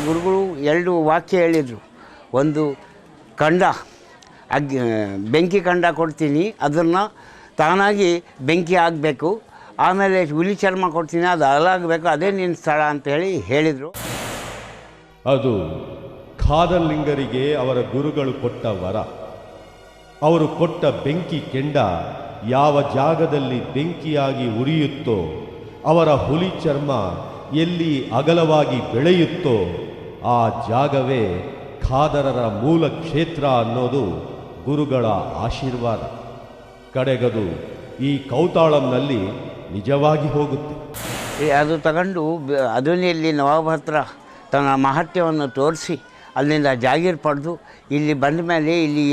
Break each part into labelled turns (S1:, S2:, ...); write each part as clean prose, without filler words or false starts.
S1: ಗುರುಗಳು 2 ವಾಕ್ಯ ಹೇಳಿದರು. ಒಂದು ಕಂಡ ಬೆಂಕಿ ಕಂಡ ಕೊಡ್ತೀನಿ, ಅದನ್ನು ತಾನಾಗಿ ಬೆಂಕಿ ಆಗಬೇಕು. ಆಮೇಲೆ ಹುಲಿ ಚರ್ಮ ಕೊಡ್ತೀನಿ, ಅದು ಅಲಾಗಬೇಕು, ಅದೇ ನಿನ್ನ ಸ್ಥಳ ಅಂತ ಹೇಳಿದರು.
S2: ಅದು ಖಾದರ್ಲಿಂಗರಿಗೆ ಅವರ ಗುರುಗಳು ಕೊಟ್ಟ ವರ. ಅವರು ಕೊಟ್ಟ ಬೆಂಕಿ ಕೆಂಡ ಯಾವ ಜಾಗದಲ್ಲಿ ಬೆಂಕಿಯಾಗಿ ಉರಿಯುತ್ತೋ, ಅವರ ಹುಲಿ ಚರ್ಮ ಎಲ್ಲಿ ಅಗಲವಾಗಿ ಬೆಳೆಯುತ್ತೋ ಆ ಜಾಗವೇ ಖಾದರರ ಮೂಲ ಕ್ಷೇತ್ರ ಅನ್ನೋದು ಗುರುಗಳ ಆಶೀರ್ವಾದ. ಕಡೆಗದು ಈ ಕೌತಾಳಂನಲ್ಲಿ ನಿಜವಾಗಿ ಹೋಗುತ್ತೆ.
S1: ಅದು ತಗೊಂಡು ಅದುನಿಯಲ್ಲಿ ನವಾಬ್ ಹತ್ರ ತನ್ನ ಮಹತ್ಯವನ್ನು ತೋರಿಸಿ ಅಲ್ಲಿಂದ ಜಾಗೀರ್ ಪಡೆದು ಇಲ್ಲಿ ಬಂದ ಮೇಲೆ ಇಲ್ಲಿ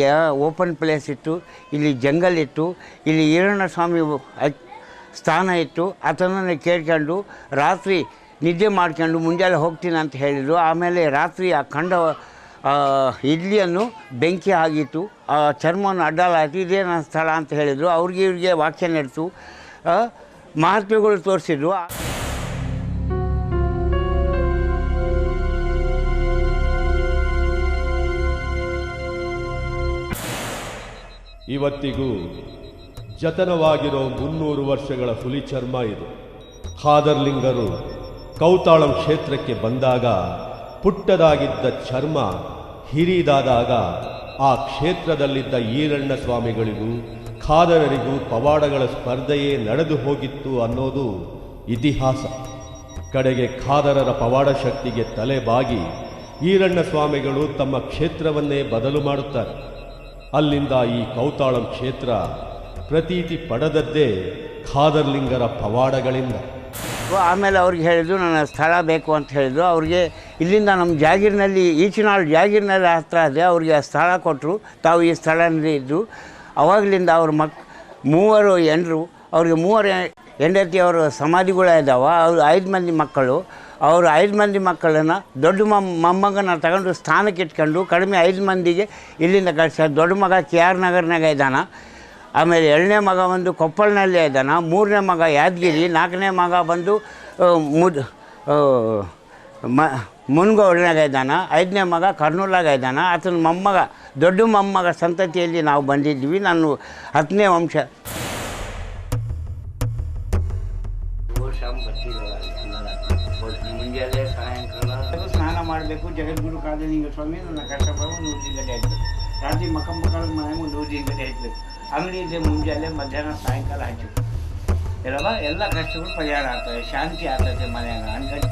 S1: ಓಪನ್ ಪ್ಲೇಸ್ ಇತ್ತು, ಇಲ್ಲಿ ಜಂಗಲ್ ಇತ್ತು, ಇಲ್ಲಿ ಈರಣ್ಣ ಸ್ವಾಮಿ ಸ್ಥಾನ ಇತ್ತು. ಆತನನ್ನು ಕೇಳ್ಕೊಂಡು ರಾತ್ರಿ ನಿದ್ದೆ ಮಾಡ್ಕೊಂಡು ಮುಂಜಾನೆ ಹೋಗ್ತೀನಿ ಅಂತ ಹೇಳಿದರು. ಆಮೇಲೆ ರಾತ್ರಿ ಆ ಕಂಡ ಇಡ್ಲಿಯನ್ನು ಬೆಂಕಿ ಆಗಿತ್ತು, ಆ ಚರ್ಮವನ್ನು ಅಡ್ಡಲಾಯಿತು, ಇದೇ ನನ್ನ ಸ್ಥಳ ಅಂತ ಹೇಳಿದರು. ಇವ್ರಿಗೆ ವಾಕ್ಯ ನಡೆತು, ಮಹಾತ್ಮೆಗಳು ತೋರಿಸಿದ್ರು.
S2: ಇವತ್ತಿಗೂ ಜತನವಾಗಿರೋ 300 ವರ್ಷಗಳ ಹುಲಿ ಚರ್ಮ ಇದು. ಖಾದರ್ಲಿಂಗರು ಕೌತಾಳಂ ಕ್ಷೇತ್ರಕ್ಕೆ ಬಂದಾಗ ಪುಟ್ಟದಾಗಿದ್ದ ಚರ್ಮ ಹಿರಿದಾದಾಗ ಆ ಕ್ಷೇತ್ರದಲ್ಲಿದ್ದ ಈರಣ್ಣ ಸ್ವಾಮಿಗಳಿಗೂ ಖಾದರರಿಗೂ ಪವಾಡಗಳ ಸ್ಪರ್ಧೆಯೇ ನಡೆದು ಹೋಗಿತ್ತು ಅನ್ನೋದು ಇತಿಹಾಸ. ಕಡೆಗೆ ಖಾದರರ ಪವಾಡ ಶಕ್ತಿಗೆ ತಲೆಬಾಗಿ ಈರಣ್ಣ ಸ್ವಾಮಿಗಳು ತಮ್ಮ ಕ್ಷೇತ್ರವನ್ನೇ ಬದಲು ಮಾಡುತ್ತಾರೆ. ಅಲ್ಲಿಂದ ಈ ಕೌತಾಳಂ ಕ್ಷೇತ್ರ ಪ್ರತೀತಿ ಪಡೆದದ್ದೇ ಖಾದರ್ಲಿಂಗರ ಪವಾಡಗಳಿಂದ.
S1: ಆಮೇಲೆ ಅವ್ರಿಗೆ ಹೇಳಿದ್ರು ನನ್ನ ಸ್ಥಳ ಬೇಕು ಅಂತ ಹೇಳಿದ್ರು. ಅವ್ರಿಗೆ ಇಲ್ಲಿಂದ ನಮ್ಮ ಜಾಗೀರಿನಲ್ಲಿ ಈಚಿನಾಳು ಜಾಗೀರಿನಲ್ಲಿ ಹತ್ರ ಇದೆ, ಅವ್ರಿಗೆ ಆ ಸ್ಥಳ ಕೊಟ್ಟರು. ತಾವು ಈ ಸ್ಥಳದಲ್ಲಿ ಇದ್ದು ಅವಾಗಲಿಂದ ಅವ್ರ ಮೂವರು ಹೆಂಡರು, ಅವ್ರಿಗೆ 3 ಹೆಂಡತಿಯವರು ಸಮಾಧಿಗಳೇ ಇದ್ದಾವೆ. ಅವರು 5 ಮಂದಿ ಮಕ್ಕಳು. ಅವರು 5 ಮಂದಿ ಮಕ್ಕಳನ್ನು ದೊಡ್ಡ ಮೊಮ್ಮಗನ ತಗೊಂಡು ಸ್ಥಾನಕ್ಕೆ ಇಟ್ಕೊಂಡು ಕಡಿಮೆ 5 ಮಂದಿಗೆ ಇಲ್ಲಿಂದ ಕಳಿಸ್ತಾರೆ. ದೊಡ್ಡ ಮಗ KR ನಗರ್ನಾಗ ಇದ್ದಾನೆ, ಆಮೇಲೆ 2ನೇ ಮಗ ಬಂದು ಕೊಪ್ಪಳನಲ್ಲೇ ಇದ್ದಾನೆ, 3ನೇ ಮಗ ಯಾದಗಿರಿ, 4ನೇ ಮಗ ಬಂದು ಮುನ್ಗೋಡ್ನಾಗ ಇದ್ದಾನೆ, 5ನೇ ಮಗ ಕರ್ನೂಲಾಗ ಇದ್ದಾನೆ. ಆತನ ಮೊಮ್ಮಗ ದೊಡ್ಡ ಮೊಮ್ಮಗ ಸಂತತಿಯಲ್ಲಿ ನಾವು ಬಂದಿದ್ವಿ. ನಾನು 10ನೇ ವಂಶ. ಮುಂಜಾನೆ ಸಾಯಂಕಾಲ ಸ್ನಾನ ಮಾಡಬೇಕು. ಜಗದ್ಗುರು ಖಾದರ್ಲಿಂಗ ಸ್ವಾಮಿ ನನ್ನ ಕಷ್ಟಪಟ್ಟು 100 ಗಂಟೆ ಆಯಿತು. ರಾತ್ರಿ ಮಕ್ಕಳ ಮನೆಗೆ 100 ಗಂಟೆ ಆಯಿತು. ಅಂಗಡಿ ಇದೆ, ಮುಂಜಾನೆ ಮಧ್ಯಾಹ್ನ ಸಾಯಂಕಾಲ ಹಚ್ಚು ಎಲ್ಲ ಕಷ್ಟಗಳು ಪರಿಹಾರ ಆಗ್ತವೆ, ಶಾಂತಿ ಆಗ್ತದೆ ಮನೆಯಾಗ. ಅಂಗಡಿ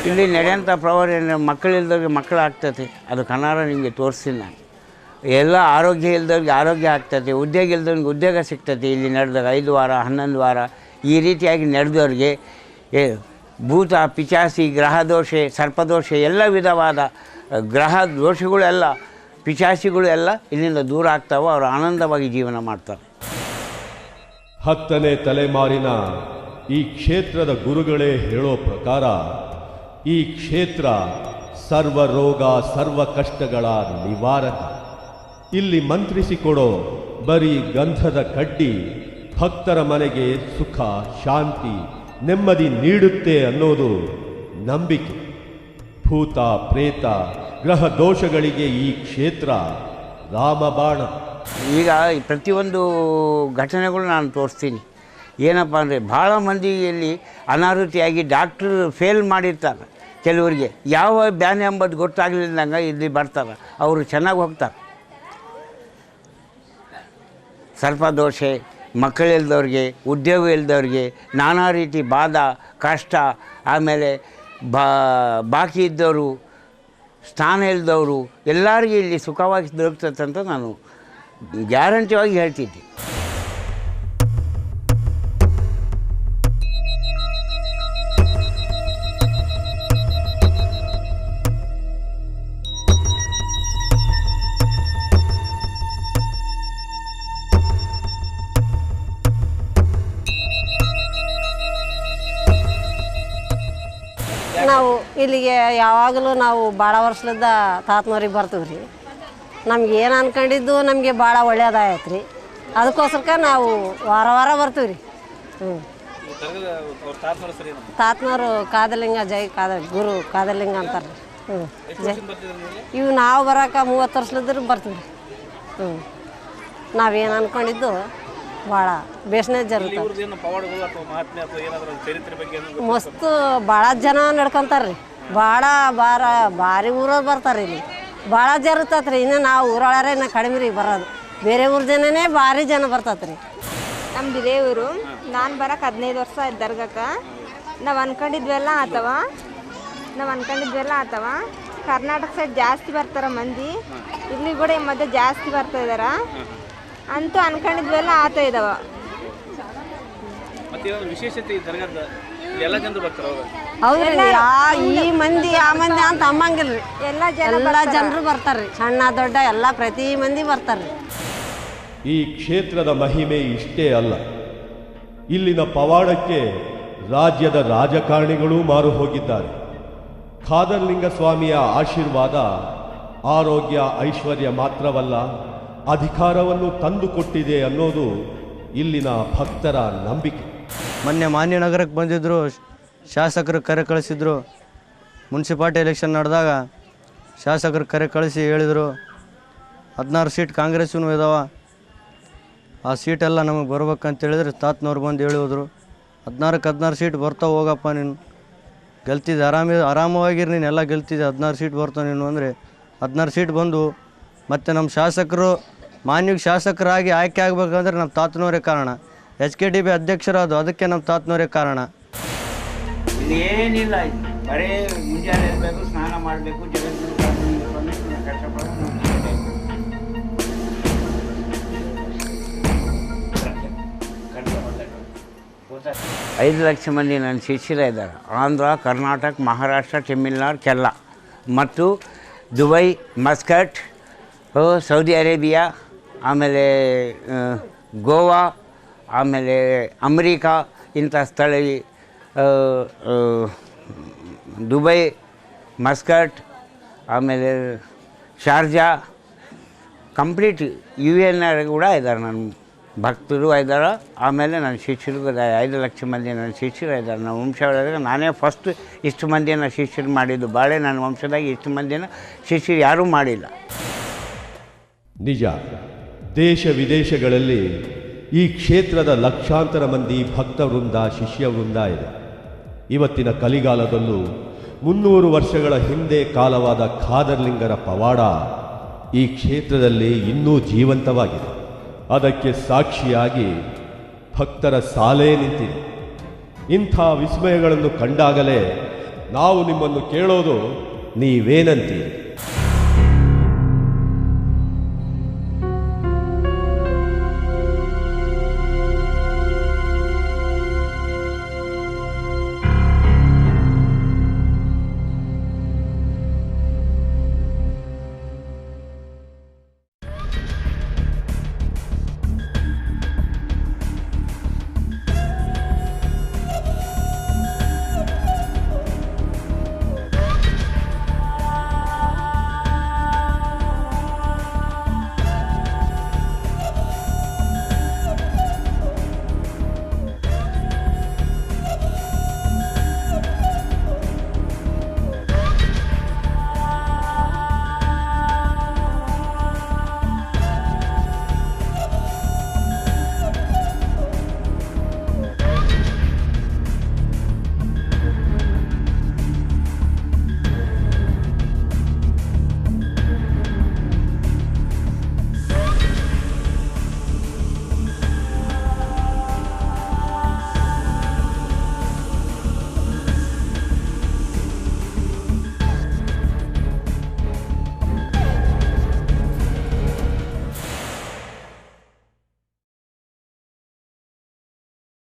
S1: ಇಲ್ಲಿ ನಡೆಯೋಂಥ ಪ್ರವಾರ ಮಕ್ಕಳಿಲ್ದವ್ರಿಗೆ ಮಕ್ಕಳು ಆಗ್ತದೆ. ಅದು ಕನ್ನಡ ನಿಮಗೆ ತೋರಿಸ್ತೀನಿ ನಾನು. ಎಲ್ಲ ಆರೋಗ್ಯ ಇಲ್ದವ್ರಿಗೆ ಆರೋಗ್ಯ ಆಗ್ತದೆ, ಉದ್ಯೋಗ ಇಲ್ದವ್ರಿಗೆ ಉದ್ಯೋಗ ಸಿಗ್ತದೆ. ಇಲ್ಲಿ ನಡೆದಾಗ 5 ವಾರ 11 ವಾರ ಈ ರೀತಿಯಾಗಿ ನಡೆದವ್ರಿಗೆ ಭೂತ ಪಿಚಾಸಿ ಗ್ರಹದೋಷ ಸರ್ಪದೋಷ ಎಲ್ಲ ವಿಧವಾದ ಗ್ರಹ ದೋಷಗಳೆಲ್ಲ ಪಿಚಾಸಿಗಳು ಎಲ್ಲ ಇಲ್ಲಿಂದ ದೂರ ಆಗ್ತಾವೆ. ಅವರು ಆನಂದವಾಗಿ ಜೀವನ ಮಾಡ್ತಾರೆ.
S2: 10ನೇ ತಲೆಮಾರಿನ ಈ ಕ್ಷೇತ್ರದ ಗುರುಗಳೇ ಹೇಳೋ ಪ್ರಕಾರ ಈ ಕ್ಷೇತ್ರ ಸರ್ವ ರೋಗ ಸರ್ವ ಕಷ್ಟಗಳ ನಿವಾರಕ. ಇಲ್ಲಿ ಮಂತ್ರಿಸಿಕೊಡೋ ಬರೀ ಗಂಧದ ಕಡ್ಡಿ ಭಕ್ತರ ಮನೆಗೆ ಸುಖ ಶಾಂತಿ ನೆಮ್ಮದಿ ನೀಡುತ್ತೆ ಅನ್ನೋದು ನಂಬಿಕೆ. ಭೂತ ಪ್ರೇತ ಗ್ರಹ ದೋಷಗಳಿಗೆ ಈ ಕ್ಷೇತ್ರ ರಾಮಬಾಣ.
S1: ಈಗ ಪ್ರತಿಯೊಂದು ಘಟನೆಗಳು ನಾನು ತೋರಿಸ್ತೀನಿ. ಏನಪ್ಪ ಅಂದರೆ ಭಾಳ ಮಂದಿಯಲ್ಲಿ ಅನಾರೋಗ್ಯವಾಗಿ ಡಾಕ್ಟ್ರು ಫೇಲ್ ಮಾಡಿರ್ತಾರೆ. ಕೆಲವರಿಗೆ ಯಾವ ಬ್ಯಾನೆ ಎಂಬುದು ಗೊತ್ತಾಗಲಿಲ್ಲದಂಗೆ ಇಲ್ಲಿ ಬರ್ತಾರೆ, ಅವರು ಚೆನ್ನಾಗಿ ಹೋಗ್ತಾರೆ. ಸರ್ಪದೋಷ, ಮಕ್ಕಳಿಲ್ದವ್ರಿಗೆ, ಉದ್ಯೋಗ ಇಲ್ದವ್ರಿಗೆ, ನಾನಾ ರೀತಿ ಬಾಧ ಕಷ್ಟ, ಆಮೇಲೆ ಬಾಕಿ ಇದ್ದವರು, ಸ್ಥಾನ ಇಲ್ದವರು ಎಲ್ಲರಿಗೂ ಇಲ್ಲಿ ಸುಖವಾಗಿ ದೊರಕ್ತದೆ ಅಂತ ನಾನು ಗ್ಯಾರಂಟಿಯಾಗಿ ಹೇಳ್ತಿದ್ದೆ.
S3: ನಾವು ಇಲ್ಲಿಗೆ ಯಾವಾಗಲೂ ನಾವು ಭಾಳ ವರ್ಷದಿಂದ ತಾತನವ್ರಿಗೆ ಬರ್ತೀವಿ ರೀ. ನಮ್ಗೆ ಏನು ಅನ್ಕೊಂಡಿದ್ದು ನಮಗೆ ಭಾಳ ಒಳ್ಳೇದಾಯ್ತು ರೀ. ಅದಕ್ಕೋಸ್ಕರ ನಾವು ವಾರ ವಾರ ಬರ್ತೀವಿ ರೀ. ತಾತನವರು ಕಾದಲಿಂಗ ಜೈ ಗುರು ಕಾದಲಿಂಗ ಅಂತಾರೆ ರೀ. ಇವು ನಾವು ಬರೋಕೆ 30 ವರ್ಷಲಿದ್ರು ಬರ್ತೀವಿ ರೀ. ನಾವೇನು ಅನ್ಕೊಂಡಿದ್ದು ಭಾಳ ಬೇಸನೆ ಜరుగుತ್ತೆ. ಮಸ್ತ್ ಭಾಳ ಜನ ನಡ್ಕೊಂತಾರೆ ರೀ. ಭಾರಿ ಊರವ್ರು ಬರ್ತಾರೆ ಇಲ್ಲಿ. ಭಾಳ ಜರುತ್ತತ್ ರೀ. ಇನ್ನು ನಾವು ಊರೊಳರೆ ಇನ್ನು ಕಡಿಮೆ ರೀ ಬರೋದು. ಬೇರೆ ಊರ ಜನನೇ ಭಾರಿ ಜನ ಬರ್ತತ್ ರೀ.
S4: ನಮ್ದು ಇದೇ ಊರು. ನಾನು ಬರೋಕೆ 15 ವರ್ಷ ಆಯ್ತು ದರ್ಗಕ್ಕೆ. ನಾವು ಅನ್ಕೊಂಡಿದ್ವೆಲ್ಲ ಆತವ. ಕರ್ನಾಟಕ ಸೈಡ್ ಜಾಸ್ತಿ ಬರ್ತಾರೆ ಮಂದಿ. ಇಲ್ಲಿ ಕೂಡ ಈ ಮಧ್ಯೆ ಜಾಸ್ತಿ ಬರ್ತಾ ಇದಾರ. ಅಂತೂ ಅನ್ಕೊಂಡಿದ್ವೆಲ್ಲ ಆತ ಇದಾವ.
S3: ಹೌದ್ರಿ. ಈ ಮಂದಿ ಆ ಮಂದಿ ಅಂತ ಅಮ್ಮಂಗಿಲ್ರಿ. ಎಲ್ಲ ಜನರು ಬರ್ತಾರ್ರಿ. ಸಣ್ಣ ದೊಡ್ಡ ಎಲ್ಲ ಪ್ರತಿ ಮಂದಿ ಬರ್ತಾರ್ರಿ.
S2: ಈ ಕ್ಷೇತ್ರದ ಮಹಿಮೆ ಇಷ್ಟೇ ಅಲ್ಲ, ಇಲ್ಲಿನ ಪವಾಡಕ್ಕೆ ರಾಜ್ಯದ ರಾಜಕಾರಣಿಗಳೂ ಮಾರು ಹೋಗಿದ್ದಾರೆ. ಖಾದರ್ಲಿಂಗ ಸ್ವಾಮಿಯ ಆಶೀರ್ವಾದ ಆರೋಗ್ಯ ಐಶ್ವರ್ಯ ಮಾತ್ರವಲ್ಲ, ಅಧಿಕಾರವನ್ನು ತಂದುಕೊಟ್ಟಿದೆ ಅನ್ನೋದು ಇಲ್ಲಿನ ಭಕ್ತರ ನಂಬಿಕೆ.
S5: ಮೊನ್ನೆ ಮಾನ್ಯನಗರಕ್ಕೆ ಬಂದಿದ್ದರು, ಶಾಸಕರು ಕರೆ ಕಳಿಸಿದ್ರು. ಮುನ್ಸಿಪಾಲ್ಟಿ ಎಲೆಕ್ಷನ್ ನಡೆದಾಗ ಶಾಸಕರು ಕರೆ ಕಳಿಸಿ ಹೇಳಿದರು 16 ಸೀಟ್ ಕಾಂಗ್ರೆಸ್ಸಿನೂ ಇದಾವೆ, ಆ ಸೀಟೆಲ್ಲ ನಮಗೆ ಬರ್ಬೇಕಂತ ಹೇಳಿದ್ರೆ ತಾತನವ್ರು ಬಂದು ಹೇಳಿ ಹೋದರು. 16 ಸೀಟ್ ಬರ್ತಾವೆ, ಹೋಗಪ್ಪ ನೀನು ಗೆಲ್ತಿದ್ದೆ, ಆರಾಮವಾಗಿರಿ, ನೀನು ಎಲ್ಲ ಗೆಲ್ತಿದ್ದೆ, 16 ಸೀಟ್ ಬರ್ತಾವೆ ನೀನು ಅಂದರೆ 16 ಸೀಟ್ ಬಂದು ಮತ್ತು ನಮ್ಮ ಶಾಸಕರು ಮಾನ್ಯ ಶಾಸಕರಾಗಿ ಆಯ್ಕೆ ಆಗಬೇಕಂದ್ರೆ ನಮ್ಮ ತಾತನವರೇ ಕಾರಣ. HKDB ಅಧ್ಯಕ್ಷರಾದ ಅದಕ್ಕೆ ನಮ್ಮ ತಾತನವರೇ ಕಾರಣ.
S1: ಏನಿಲ್ಲ, ಬರೀ ಮುಂಜಾನೆ ಇರಬೇಕು, ಸ್ನಾನ ಮಾಡಬೇಕು, ಕಷ್ಟಪಡೋದು. 5 ಲಕ್ಷ ಮಂದಿ ನನ್ನ ಶಿಷ್ಯರೇ ಇದ್ದಾರೆ. ಆಂಧ್ರ, ಕರ್ನಾಟಕ, ಮಹಾರಾಷ್ಟ್ರ, ತಮಿಳ್ನಾಡು, ಕೇರಳ ಮತ್ತು ದುಬೈ, ಮಸ್ಕಟ್, ಸೌದಿ ಅರೇಬಿಯಾ, ಆಮೇಲೆ ಗೋವಾ, ಆಮೇಲೆ ಅಮೆರಿಕಾ, ಇಂಥ ಸ್ಥಳ ದುಬೈ, ಮಸ್ಕಟ್, ಆಮೇಲೆ ಶಾರ್ಜಾ, ಕಂಪ್ಲೀಟ್ UN ಕೂಡ ಇದ್ದಾರೆ. ನನ್ನ ಭಕ್ತರು ಇದ್ದಾರೆ. ಆಮೇಲೆ ನನ್ನ ಶಿಷ್ಯರು 5 ಲಕ್ಷ ಮಂದಿ ನನ್ನ ಶಿಷ್ಯರು ಇದ್ದಾರೆ. ನನ್ನ ವಂಶ ಒಳಗೆ ನಾನೇ ಫಸ್ಟ್ ಇಷ್ಟು ಮಂದಿಯನ್ನು ಶಿಷ್ಯರು ಮಾಡಿದ್ದು. ಬಾಳೆ ನನ್ನ ವಂಶದಾಗಿ ಇಷ್ಟು ಮಂದಿನ ಶಿಷ್ಯರು ಯಾರೂ ಮಾಡಿಲ್ಲ.
S2: ನಿಜ, ದೇಶ ವಿದೇಶಗಳಲ್ಲಿ ಈ ಕ್ಷೇತ್ರದ ಲಕ್ಷಾಂತರ ಮಂದಿ ಭಕ್ತ ವೃಂದ, ಶಿಷ್ಯ ವೃಂದ ಇದೆ. ಇವತ್ತಿನ ಕಲಿಗಾಲದಲ್ಲೂ 300 ವರ್ಷಗಳ ಹಿಂದೆ ಕಾಲವಾದ ಖಾದರ್ಲಿಂಗರ ಪವಾಡ ಈ ಕ್ಷೇತ್ರದಲ್ಲಿ ಇನ್ನೂ ಜೀವಂತವಾಗಿದೆ. ಅದಕ್ಕೆ ಸಾಕ್ಷಿಯಾಗಿ ಭಕ್ತರ ಸಾಲೇ ನಿಂತಿದೆ. ಇಂಥ ವಿಸ್ಮಯಗಳನ್ನು ಕಂಡಾಗಲೇ ನಾವು ನಿಮ್ಮನ್ನು ಕೇಳೋದು, ನೀವೇನಂತೀರಿ?